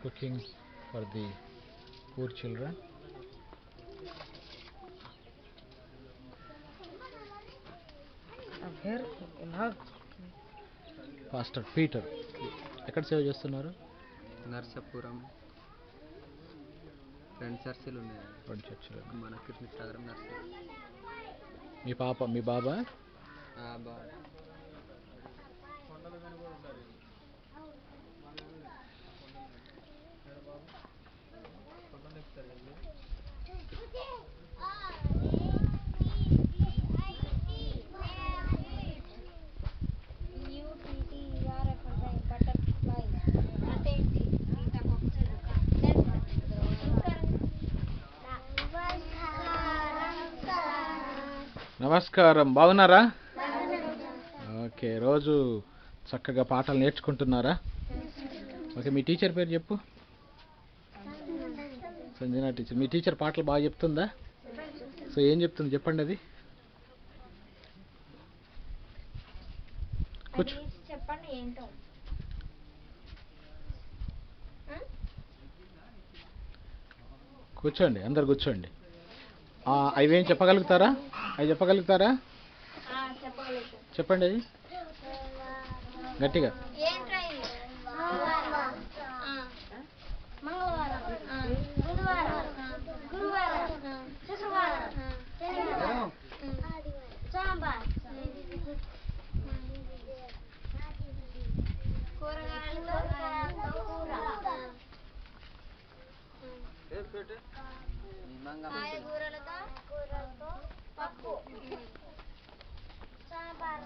cooking for the poor children. Pastor Peter, ఎక్కడ సేవ చేస్తున్నారు? నర్సాపురం రెండు చర్చిలు ఉన్నాయి. రెండు చర్చిలు. మన కృష్ణ సాగరం నర్సరీ. మీ బాబా? బాబా. నమస్కారం. బాగున్నారా? ఓకే. రోజు చక్కగా పాటలు నేర్చుకుంటున్నారా? ఓకే. మీ టీచర్ పేరు చెప్పు. సంజన టీచర్. మీ టీచర్ పాటలు బాగా చెప్తుందా? సో ఏం చెప్తుంది చెప్పండి. అది చెప్పండి ఏంటో. కూర్చోండి, అందరు కూర్చోండి. అవేం చెప్పగలుగుతారా? అవి చెప్పగలుగుతారా? చెప్పండి అది గట్టిగా. కూరలతో పప్పు, సాంబార్,